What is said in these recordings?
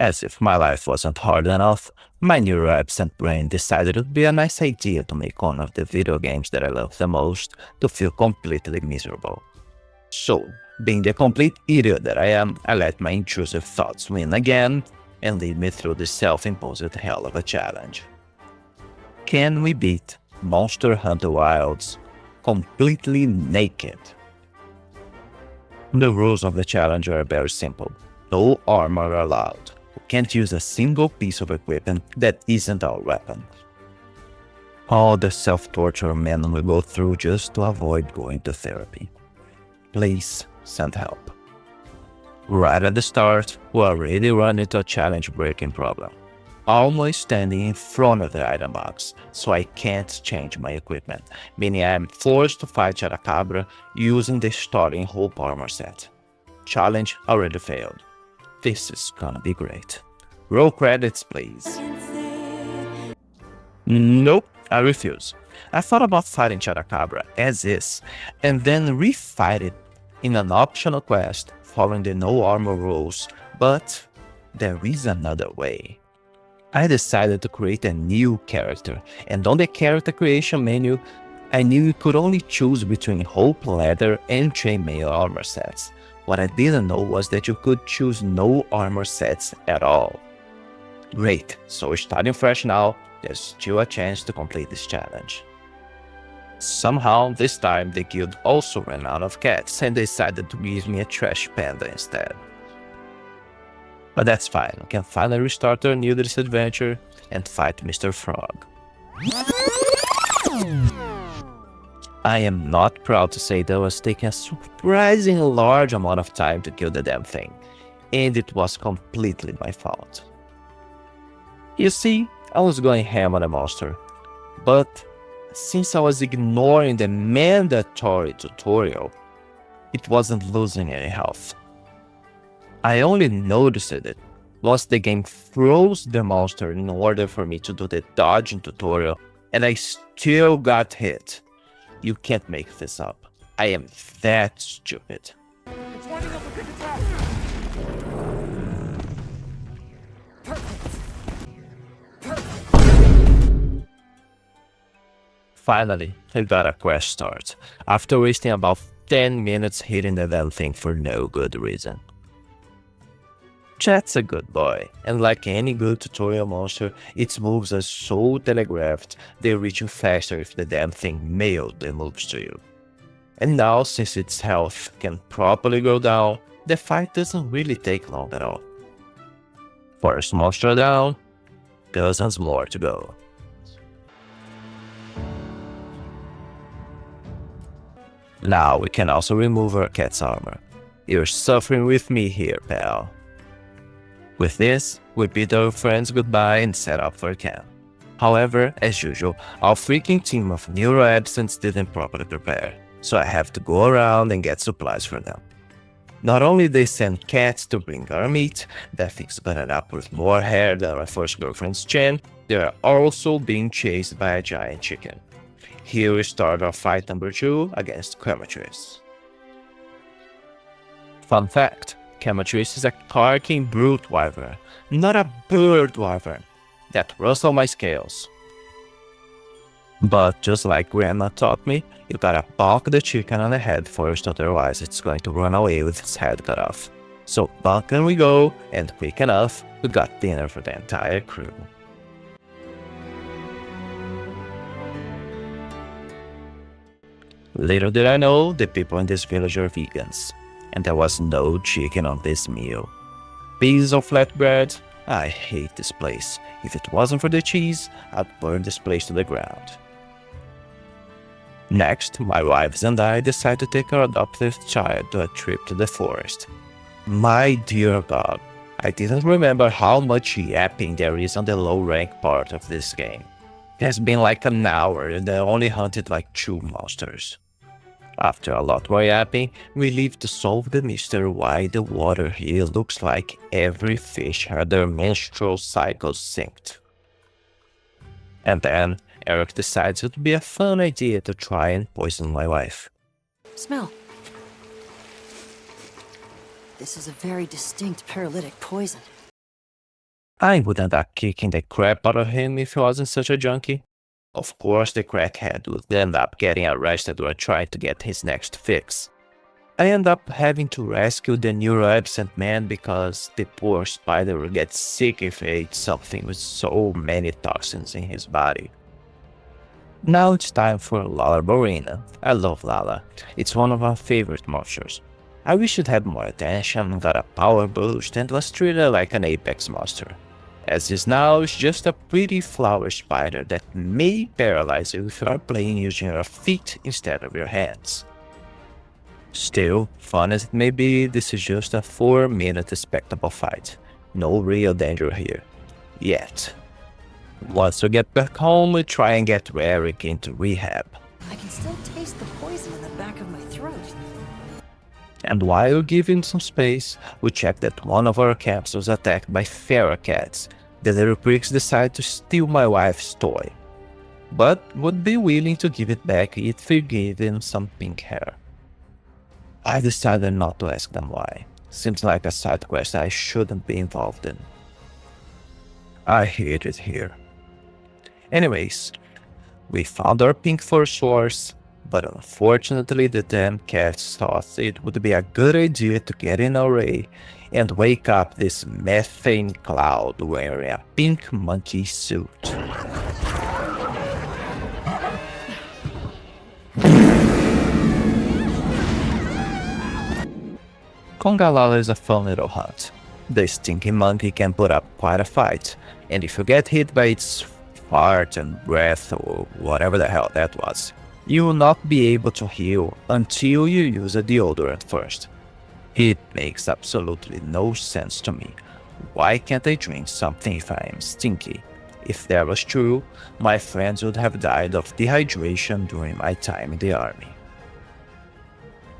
As if my life wasn't hard enough, my neuro-absent brain decided it would be a nice idea to make one of the video games that I love the most to feel completely miserable. So, being the complete idiot that I am, I let my intrusive thoughts win again and lead me through the self-imposed hell of a challenge. Can we beat Monster Hunter Wilds completely naked? The rules of the challenge are very simple. No armor allowed. You can't use a single piece of equipment that isn't our weapon. All the self-torture men will go through just to avoid going to therapy. Please send help. Right at the start, we already run into a challenge-breaking problem. Always standing in front of the item box, so I can't change my equipment, meaning I am forced to fight Characabra using the starting hope armor set. Challenge already failed. This is gonna be great. Roll credits, please. Nope, I refuse. I thought about fighting Characabra as is, and then refight it in an optional quest following the no armor rules, but there is another way. I decided to create a new character, and on the character creation menu, I knew you could only choose between Hope Leather and Chainmail armor sets. What I didn't know was that you could choose no armor sets at all. Great, so starting fresh now, there's still a chance to complete this challenge. Somehow, this time, the guild also ran out of cats and decided to give me a trash panda instead. But that's fine, we can finally restart our new adventure and fight Mr. Frog. I am not proud to say that it was taking a surprisingly large amount of time to kill the damn thing, and it was completely my fault. You see, I was going ham on the monster, but since I was ignoring the mandatory tutorial, it wasn't losing any health. I only noticed it once the game froze the monster in order for me to do the dodging tutorial, and I still got hit. You can't make this up. I am that stupid. It's winding up a big attack! Finally, I got a quest start, after wasting about 10 minutes hitting the damn thing for no good reason. Chat's a good boy, and like any good tutorial monster, its moves are so telegraphed they reach you faster if the damn thing mailed the moves to you. And now, since its health can properly go down, the fight doesn't really take long at all. First monster down, dozens more to go. Now we can also remove our cat's armor. You're suffering with me here, pal. With this, we bid our friends goodbye and set up for camp. However, as usual, our freaking team of neuro-absents didn't properly prepare, so I have to go around and get supplies for them. Not only they send cats to bring our meat, that thing's buttoned up with more hair than my first girlfriend's chin, they are also being chased by a giant chicken. Here we start our fight number 2 against Camatrice. Fun fact, Camatrice is a carking brute wyvern, not a bird wyvern, that rustle my scales. But just like Grandma taught me, you gotta bonk the chicken on the head first, otherwise it's going to run away with its head cut off. So bonking we go, and quick enough, we got dinner for the entire crew. Little did I know, the people in this village are vegans, and there was no chicken on this meal. Piece of flatbread? I hate this place. If it wasn't for the cheese, I'd burn this place to the ground. Next, my wives and I decide to take our adopted child to a trip to the forest. My dear God, I didn't remember how much yapping there is on the low rank part of this game. It has been like an hour and I only hunted like 2 monsters. After a lot more yapping, we leave to solve the mystery why the water here looks like every fish had their menstrual cycle synced. And then, Eric decides it would be a fun idea to try and poison my wife. Smell. This is a very distinct paralytic poison. I would end up kicking the crap out of him if he wasn't such a junkie. Of course, the crackhead would end up getting arrested or trying to get his next fix. I end up having to rescue the neuro-absent man because the poor spider will get sick if he ate something with so many toxins in his body. Now it's time for Lala Borina. I love Lala. It's one of our favorite monsters. I wish it had more attention, got a power boost, and was treated like an apex monster. As is now, it's just a pretty flower spider that may paralyze you if you are playing using your feet instead of your hands. Still, fun as it may be, this is just a 4-minute spectacle fight. No real danger here. Yet. Once we get back home, we try and get Eric into rehab. I can still taste the poison in the back of my throat. And while we give him some space, we check that one of our cats was attacked by feral cats. The little pricks decide to steal my wife's toy, but would be willing to give it back if we gave him some pink hair. I decided not to ask them why. Seems like a side quest I shouldn't be involved in. I hate it here. Anyways, we found our pink fur source, but unfortunately the damn cats thought it would be a good idea to get in our way and wake up this methane cloud wearing a pink monkey suit. Congalala is a fun little hunt. The stinky monkey can put up quite a fight, and if you get hit by its fart and breath or whatever the hell that was, you will not be able to heal until you use a deodorant first. It makes absolutely no sense to me. Why can't I drink something if I am stinky? If that was true, my friends would have died of dehydration during my time in the army.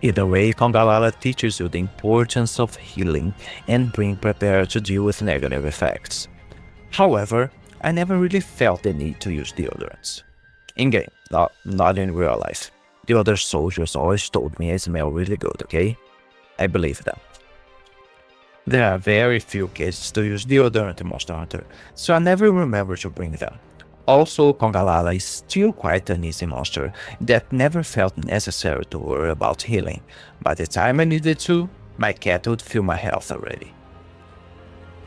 Either way, Congalala teaches you the importance of healing and being prepared to deal with negative effects. However, I never really felt the need to use deodorants. In-game, not in real life. The other soldiers always told me I smell really good, okay? I believe them. There are very few cases to use deodorant in Monster Hunter, so I never remember to bring them. Also, Congalala is still quite an easy monster that never felt necessary to worry about healing. By the time I needed to, my cat would feel my health already.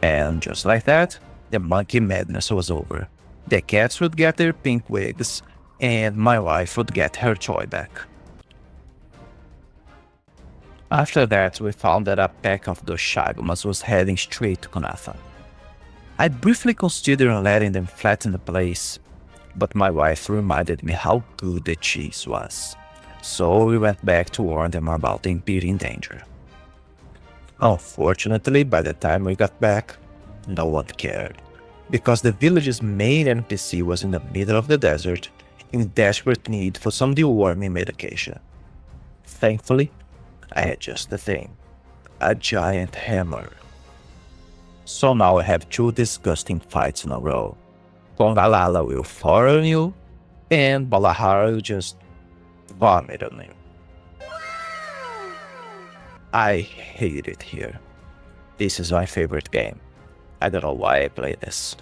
And just like that, the monkey madness was over. The cats would get their pink wigs, and my wife would get her toy back. After that, we found that a pack of those Shagumas was heading straight to Kunatha. I briefly considered letting them flatten the place, but my wife reminded me how good the cheese was. So we went back to warn them about the impending danger. Unfortunately, by the time we got back, no one cared, because the village's main NPC was in the middle of the desert, in desperate need for some deworming medication. Thankfully, I had just the thing, a giant hammer. So now I have 2 disgusting fights in a row. Congalala will follow you, and Balahara will just vomit on you. I hate it here. This is my favorite game. I don't know why I play this.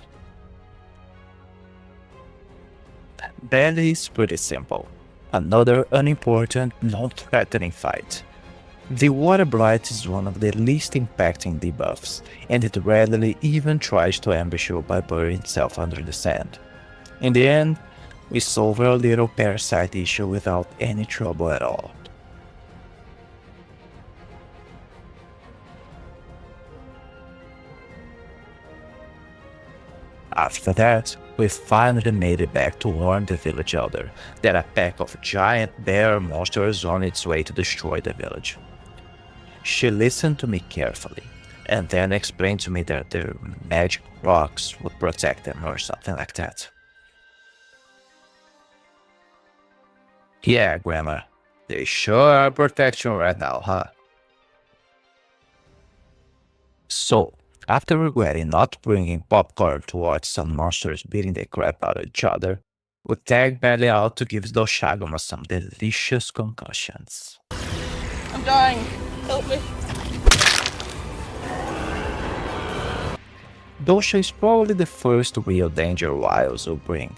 That is pretty simple. Another unimportant, non-threatening fight. The Water Blight is one of the least impacting debuffs, and it rarely even tries to ambush you by burying itself under the sand. In the end, we solve our little parasite issue without any trouble at all. After that, we finally made it back to warn the village elder that a pack of giant bear monsters is on its way to destroy the village. She listened to me carefully, and then explained to me that the magic rocks would protect them or something like that. Yeah, Grandma, they sure are protection right now, huh? So, after regretting not bringing popcorn to watch some monsters beating the crap out of each other, we tagged Belly out to give those Shagumas some delicious concussions. I'm dying. Help me. Dosha is probably the first real danger Wiles will bring.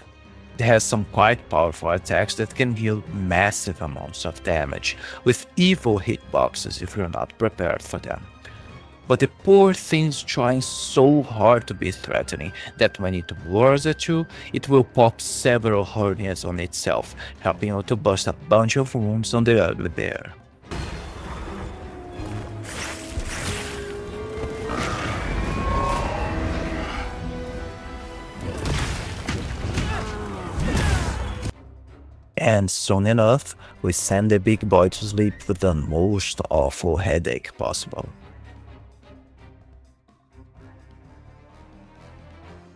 It has some quite powerful attacks that can deal massive amounts of damage, with evil hitboxes if you're not prepared for them. But the poor thing's trying so hard to be threatening that when it roars at you, it will pop several hernias on itself, helping you to bust a bunch of wounds on the ugly bear. And soon enough, we send the big boy to sleep with the most awful headache possible.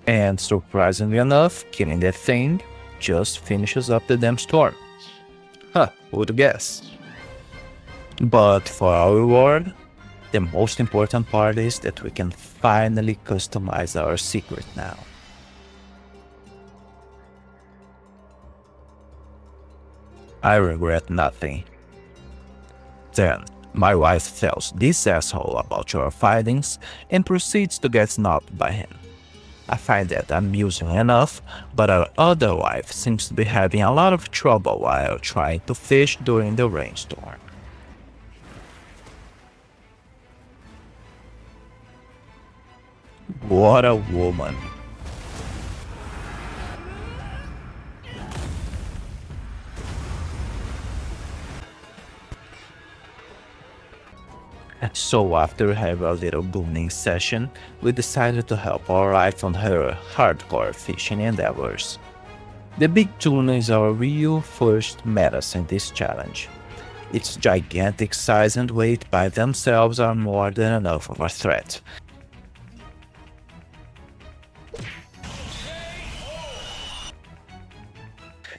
And surprisingly enough, killing that thing just finishes up the damn storm. Huh, who'd guess? But for our reward, the most important part is that we can finally customize our secret now. I regret nothing. Then, my wife tells this asshole about your findings and proceeds to get snubbed by him. I find that amusing enough, but our other wife seems to be having a lot of trouble while trying to fish during the rainstorm. What a woman. So after having a little booning session, we decided to help our wife on her hardcore fishing endeavors. The big tuna is our real first menace in this challenge. Its gigantic size and weight by themselves are more than enough of a threat.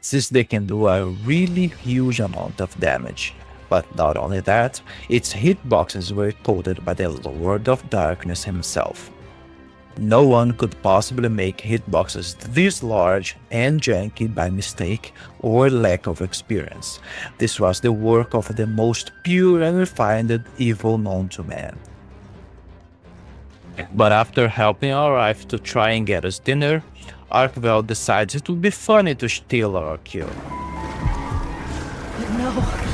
Since they can do a really huge amount of damage. But not only that, its hitboxes were coded by the Lord of Darkness himself. No one could possibly make hitboxes this large and janky by mistake or lack of experience. This was the work of the most pure and refined evil known to man. But after helping our wife to try and get us dinner, Arkvel decides it would be funny to steal our kill. But no.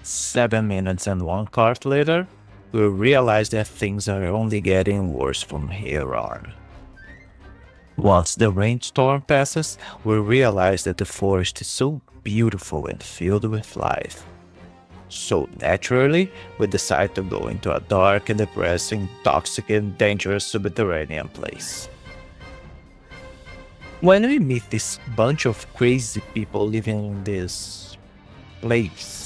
7 minutes and 1 cart later, we realize that things are only getting worse from here on. Once the rainstorm passes, we realize that the forest is so beautiful and filled with life. So naturally, we decide to go into a dark and depressing, toxic and dangerous subterranean place. When we meet this bunch of crazy people living in this place,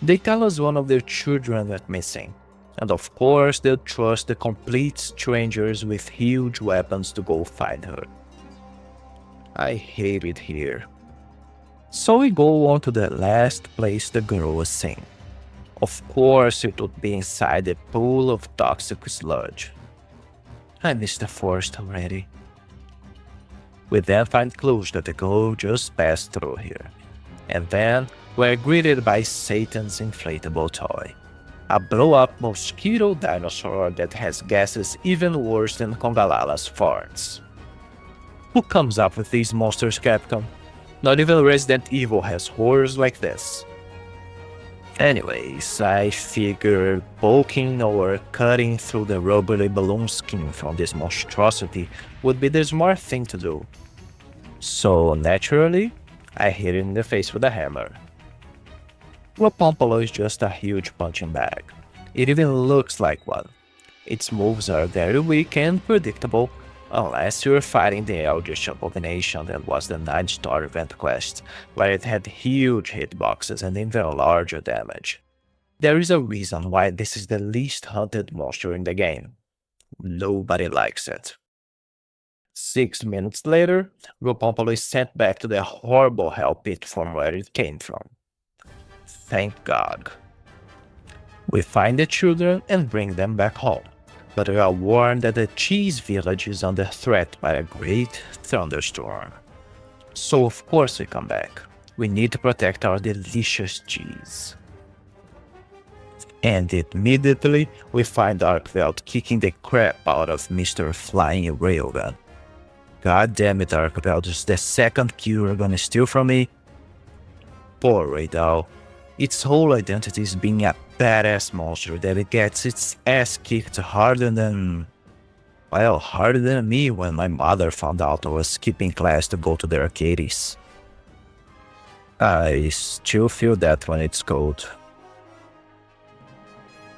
they tell us one of their children went missing, and of course they'll trust the complete strangers with huge weapons to go find her. I hate it here. So we go on to the last place the girl was seen. Of course it would be inside a pool of toxic sludge. I miss the forest already. We then find clues that the girl just passed through here. And then we're greeted by Satan's inflatable toy. A blow-up mosquito dinosaur that has gases even worse than Kongalala's farts. Who comes up with these monsters, Capcom? Not even Resident Evil has horrors like this. Anyways, I figure poking or cutting through the rubbery balloon skin from this monstrosity would be the smart thing to do. So naturally, I hit it in the face with a hammer. Rapompolo is just a huge punching bag. It even looks like one. Its moves are very weak and predictable, unless you're fighting the Eldritch Abomination that was the 9-star event quest, where it had huge hitboxes and even larger damage. There is a reason why this is the least hunted monster in the game. Nobody likes it. 6 minutes later, Rapompolo is sent back to the horrible hell pit from where it came from. Thank God. We find the children and bring them back home, but we are warned that the cheese village is under threat by a great thunderstorm. So of course we come back. We need to protect our delicious cheese. And immediately we find Arkveld kicking the crap out of Mr. Flying Railgun. God damn it, Arkveld, is the second kill you're gonna steal from me? Poor Radal. Its whole identity is being a badass monster that it gets its ass kicked harder than... well, harder than me when my mother found out I was skipping class to go to the arcades. I still feel that when it's cold.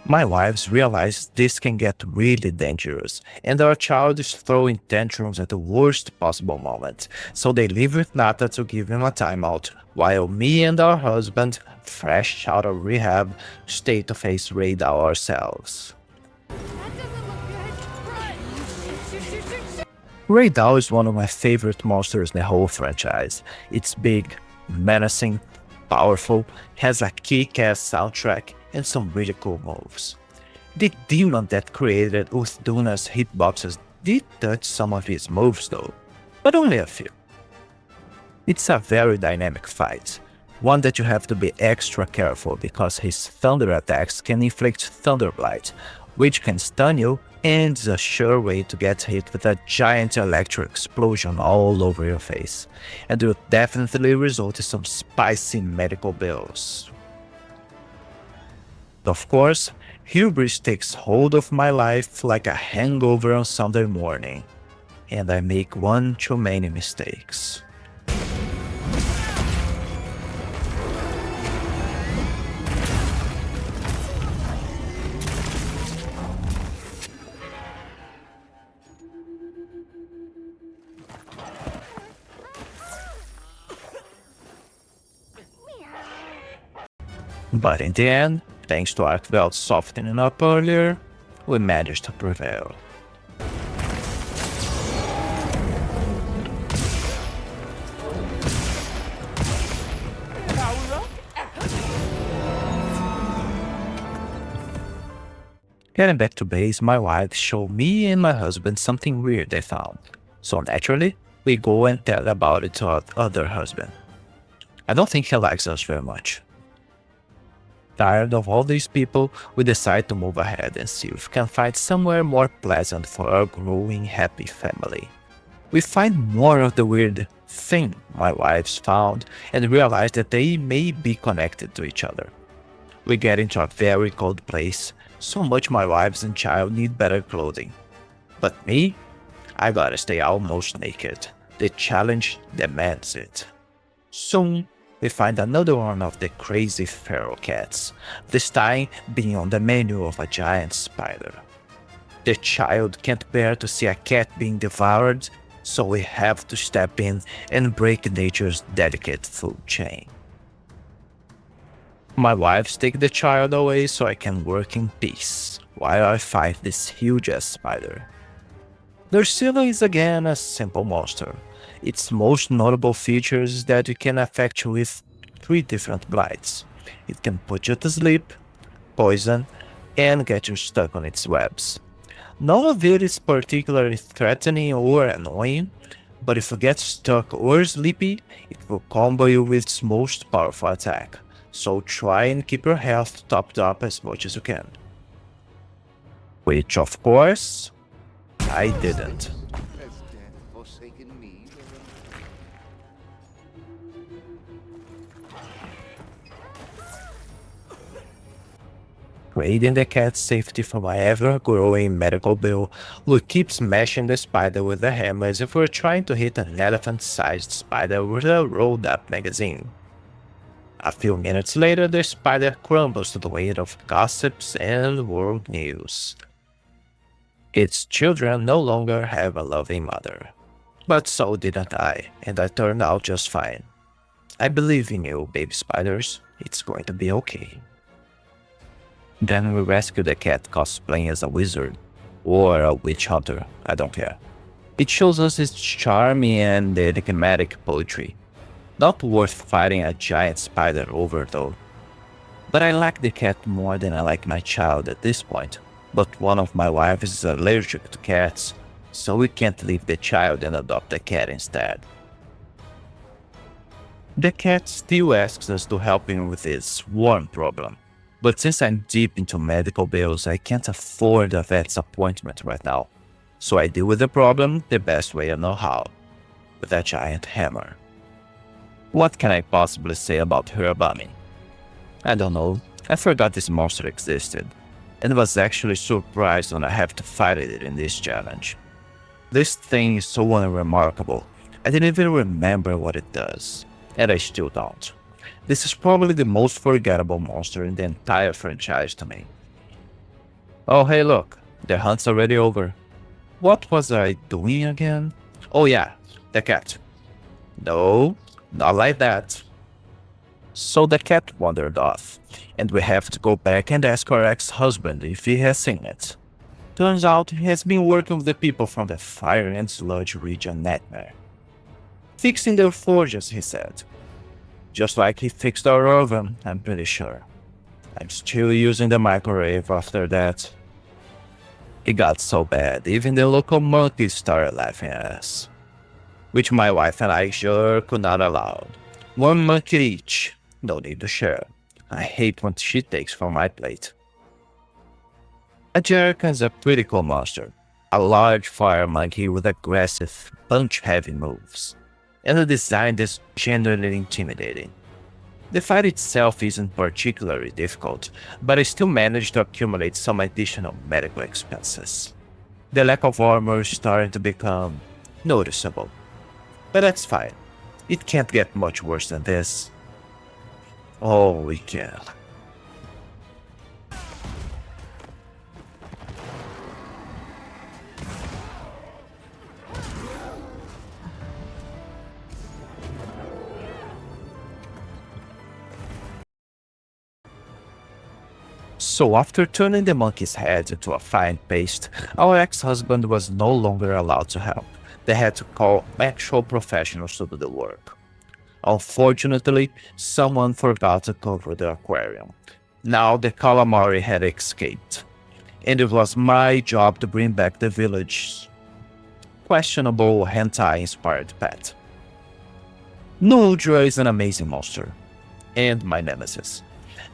My wives realize this can get really dangerous, and our child is throwing tantrums at the worst possible moment, so they leave with Nata to give him a timeout, while me and our husband, fresh out of rehab, stay to face Radar ourselves. Radar is one of my favorite monsters in the whole franchise. It's big, menacing, powerful, has a kick-ass soundtrack, and some really cool moves. The demon that created Uthduna's hitboxes did touch some of his moves though, but only a few. It's a very dynamic fight, one that you have to be extra careful because his thunder attacks can inflict Thunder Blight, which can stun you and is a sure way to get hit with a giant electric explosion all over your face, and will definitely result in some spicy medical bills. Of course, hubris takes hold of my life like a hangover on Sunday morning, and I make one too many mistakes. But in the end, thanks to Arkveld softening up earlier, we managed to prevail. Power up. Getting back to base, my wife showed me and my husband something weird they found. So naturally, we go and tell about it to our other husband. I don't think he likes us very much. Tired of all these people, we decide to move ahead and see if we can find somewhere more pleasant for our growing happy family. We find more of the weird thing my wives found and realize that they may be connected to each other. We get into a very cold place, so much my wives and child need better clothing. But me? I gotta stay almost naked. The challenge demands it. Soon, we find another one of the crazy feral cats, this time being on the menu of a giant spider. The child can't bear to see a cat being devoured, so we have to step in and break nature's delicate food chain. My wives take the child away so I can work in peace, while I fight this huge-ass spider. Drusilla is again a simple monster. Its most notable feature is that it can affect you with 3 different blights. It can put you to sleep, poison, and get you stuck on its webs. None of it is particularly threatening or annoying, but if you get stuck or sleepy, it will combo you with its most powerful attack, so try and keep your health topped up as much as you can. Which of course, I didn't. Has death forsaken me? Trading the cat's safety for my ever-growing medical bill, we keep smashing the spider with the hammer as if we're trying to hit an elephant-sized spider with a rolled-up magazine. A few minutes later, the spider crumbles to the weight of gossips and world news. Its children no longer have a loving mother. But so didn't I, and I turned out just fine. I believe in you, baby spiders. It's going to be okay. Then we rescue the cat cosplaying as a wizard, or a witch hunter, I don't care. It shows us its charming and enigmatic poetry. Not worth fighting a giant spider over though. But I like the cat more than I like my child at this point. But one of my wives is allergic to cats, so we can't leave the child and adopt the cat instead. The cat still asks us to help him with his worm problem. But since I'm deep into medical bills, I can't afford a vet's appointment right now. So I deal with the problem the best way I know how, with a giant hammer. What can I possibly say about her bombing? I don't know. I forgot this monster existed, and was actually surprised when I have to fight it in this challenge. This thing is so unremarkable, I didn't even remember what it does, and I still don't. This is probably the most forgettable monster in the entire franchise to me. Oh hey look, the hunt's already over. What was I doing again? Oh yeah, the cat. No, not like that. So the cat wandered off, and we have to go back and ask our ex-husband if he has seen it. Turns out he has been working with the people from the Fire and Sludge region nightmare. Fixing their forges, he said. Just like he fixed our oven, I'm pretty sure. I'm still using the microwave after that. It got so bad, even the local monkeys started laughing at us. Which my wife and I sure could not allow. One monkey each, no need to share. I hate when she takes from my plate. A Jericho is a pretty cool monster. A large fire monkey with aggressive, punch-heavy moves. And the design is genuinely intimidating. The fight itself isn't particularly difficult, but I still managed to accumulate some additional medical expenses. The lack of armor is starting to become noticeable. But that's fine. It can't get much worse than this. Oh, we can. So after turning the monkey's head into a fine paste, our ex-husband was no longer allowed to help. They had to call actual professionals to do the work. Unfortunately, someone forgot to cover the aquarium. Now the calamari had escaped, and it was my job to bring back the village's questionable hentai-inspired pet. Nodra is an amazing monster, and my nemesis.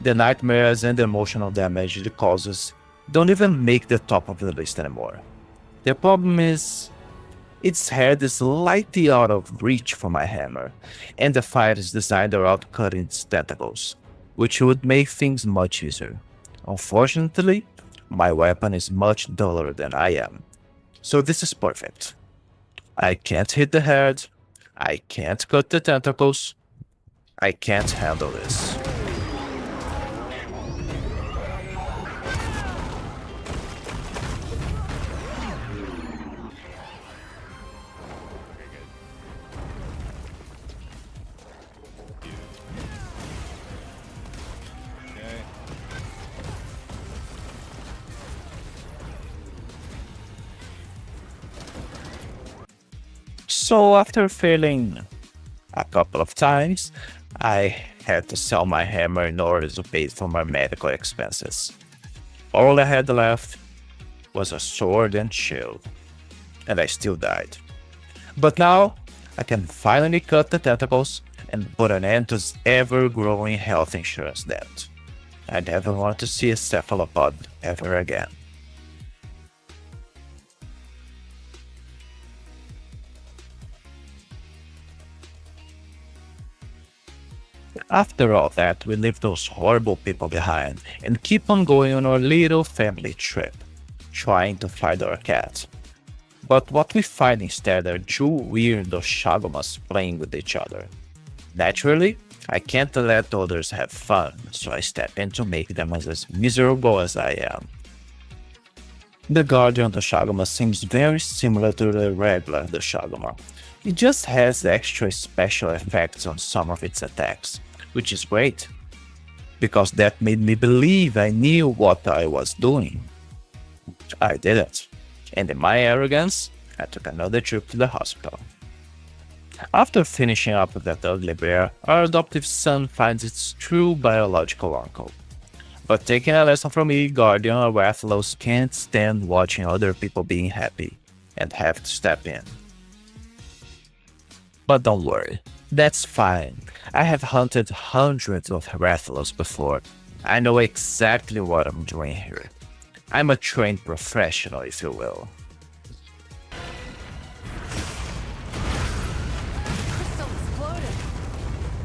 The nightmares and the emotional damage it causes don't even make the top of the list anymore. The problem is, its head is slightly out of reach for my hammer, and the fight is designed around cutting its tentacles, which would make things much easier. Unfortunately, my weapon is much duller than I am, so this is perfect. I can't hit the head, I can't cut the tentacles, I can't handle this. So after failing a couple of times, I had to sell my hammer in order to pay for my medical expenses. All I had left was a sword and shield, and I still died. But now, I can finally cut the tentacles and put an end to this ever-growing health insurance debt. I never want to see a cephalopod ever again. After all that, we leave those horrible people behind and keep on going on our little family trip, trying to find our cat. But what we find instead are two weird Oshagomas playing with each other. Naturally, I can't let others have fun, so I step in to make them as miserable as I am. The Guardian Doshagama seems very similar to the regular Doshagama. It just has extra special effects on some of its attacks, which is great, because that made me believe I knew what I was doing. I didn't, and in my arrogance, I took another trip to the hospital. After finishing up with that ugly bear, our adoptive son finds its true biological uncle. But taking a lesson from me, Guardian Rathalos can't stand watching other people being happy, and have to step in. But don't worry, that's fine. I have hunted hundreds of Rathalos before, I know exactly what I'm doing here. I'm a trained professional, if you will. Crystal exploded.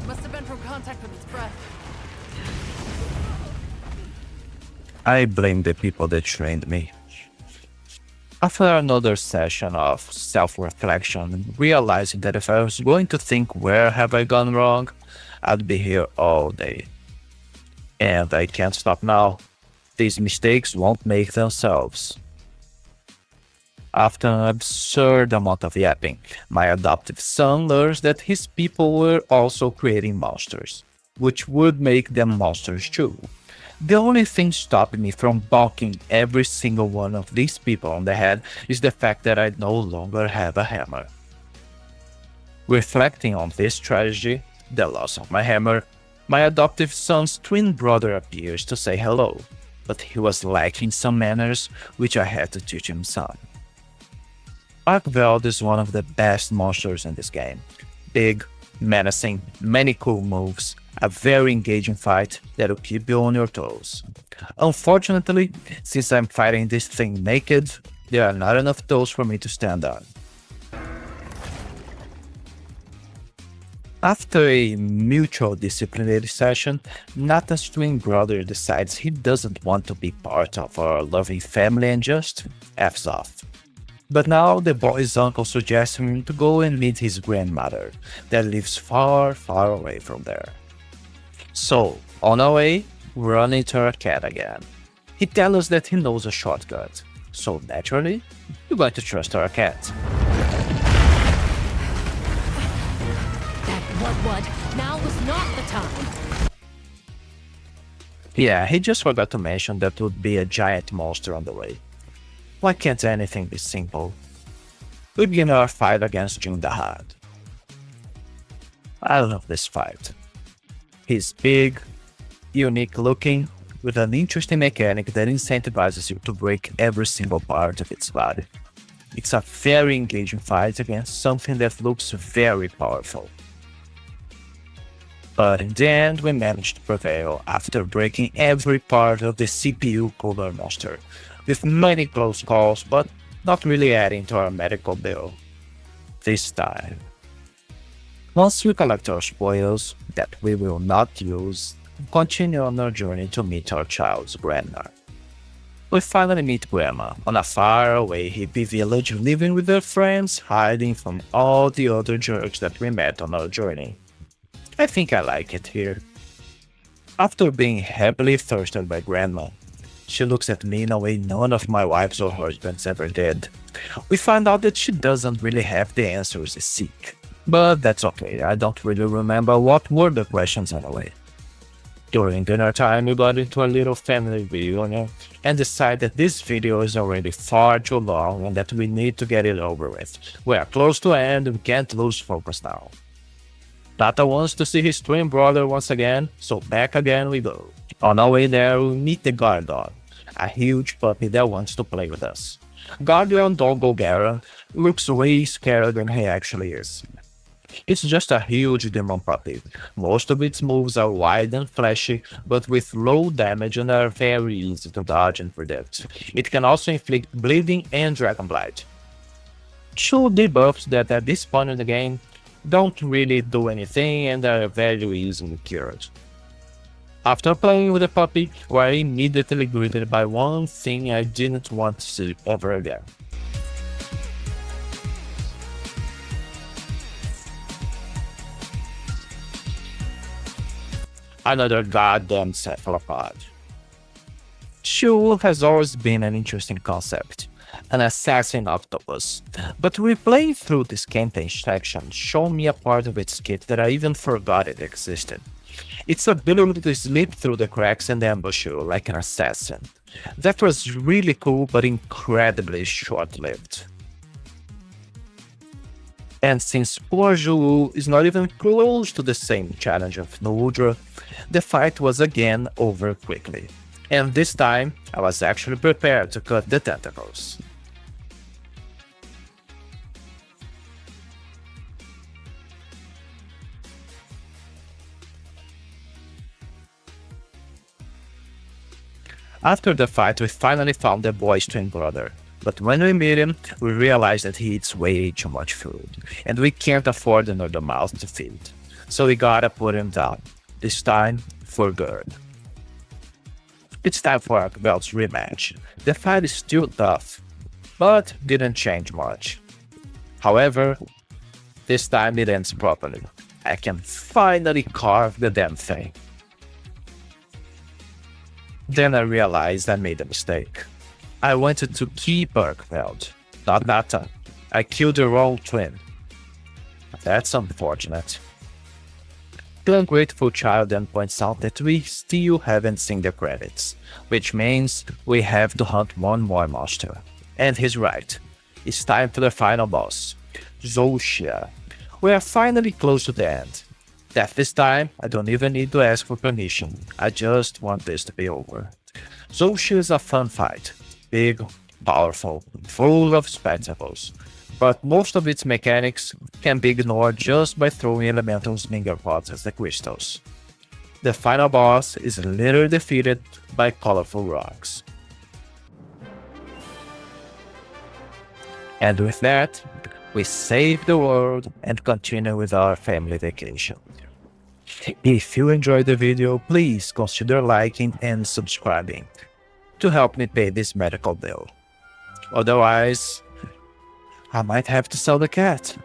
Must have been from contact with its breath. I blame the people that trained me. After another session of self-reflection, realizing that if I was going to think where have I gone wrong, I'd be here all day. And I can't stop now. These mistakes won't make themselves. After an absurd amount of yapping, my adoptive son learns that his people were also creating monsters, which would make them monsters too. The only thing stopping me from bonking every single one of these people on the head is the fact that I no longer have a hammer. Reflecting on this tragedy, the loss of my hammer, my adoptive son's twin brother appears to say hello, but he was lacking some manners, which I had to teach him some. Arkveld is one of the best monsters in this game. Big, menacing, many cool moves, a very engaging fight that'll keep you on your toes. Unfortunately, since I'm fighting this thing naked, there are not enough toes for me to stand on. After a mutual disciplinary session, Nathan's twin brother decides he doesn't want to be part of our loving family and just F's off. But now the boy's uncle suggests him to go and meet his grandmother, that lives far, far away from there. So, on our way, we run into our cat again. He tells us that he knows a shortcut, so naturally, we're going to trust our cat. That what? Now was not the time. Yeah, he just forgot to mention that would be a giant monster on the way. Why can't anything be simple? We begin our fight against June the Hard. I love this fight. He's big, unique looking, with an interesting mechanic that incentivizes you to break every single part of its body. It's a very engaging fight against something that looks very powerful. But in the end, we managed to prevail after breaking every part of the CPU cooler monster, with many close calls, but not really adding to our medical bill. This time. Once we collect our spoils, that we will not use, we continue on our journey to meet our child's grandma. We finally meet Grandma on a faraway hippie village living with her friends, hiding from all the other jerks that we met on our journey. I think I like it here. After being happily thirsted by Grandma, she looks at me in a way none of my wives or husbands ever did. We find out that she doesn't really have the answers we seek. But that's okay, I don't really remember what were the questions anyway. During dinner time, we got into a little family reunion and decided that this video is already far too long and that we need to get it over with. We are close to end and we can't lose focus now. Tata wants to see his twin brother once again, so back again we go. On our way there, we meet the guard dog, a huge puppy that wants to play with us. Guardian Doggo Gara looks way scarier than he actually is. It's just a huge demon puppy. Most of its moves are wide and flashy, but with low damage and are very easy to dodge and predict. It can also inflict bleeding and dragon blight. Two debuffs that at this point in the game don't really do anything and are very easily cured. After playing with the puppy, we are immediately greeted by one thing I didn't want to see ever again. Another goddamn cephalopod. Shul has always been an interesting concept, an assassin octopus, but replaying through this campaign section showed me a part of its kit that I even forgot it existed. Its ability to slip through the cracks and ambush you like an assassin. That was really cool but incredibly short-lived. And since poor Zhu is not even close to the same challenge of Noudra, the fight was again over quickly. And this time, I was actually prepared to cut the tentacles. After the fight, we finally found the boy's twin brother. But when we meet him, we realize that he eats way too much food, and we can't afford another mouth to feed. So we gotta put him down, this time for good. It's time for our belts rematch. The fight is still tough, but didn't change much. However, this time it ends properly. I can finally carve the damn thing. Then I realized I made a mistake. I wanted to keep Bergfeld, not Nathan. I killed the wrong twin. That's unfortunate. The ungrateful child then points out that we still haven't seen the credits, which means we have to hunt one more monster. And he's right. It's time for the final boss, Zoshia. We are finally close to the end. That this time, I don't even need to ask for permission. I just want this to be over. Zoshia is a fun fight. Big, powerful, full of spectacles. But most of its mechanics can be ignored just by throwing elemental slinger pods as the crystals. The final boss is literally defeated by colorful rocks. And with that, we save the world and continue with our family vacation. If you enjoyed the video, please consider liking and subscribing to help me pay this medical bill. Otherwise, I might have to sell the cat.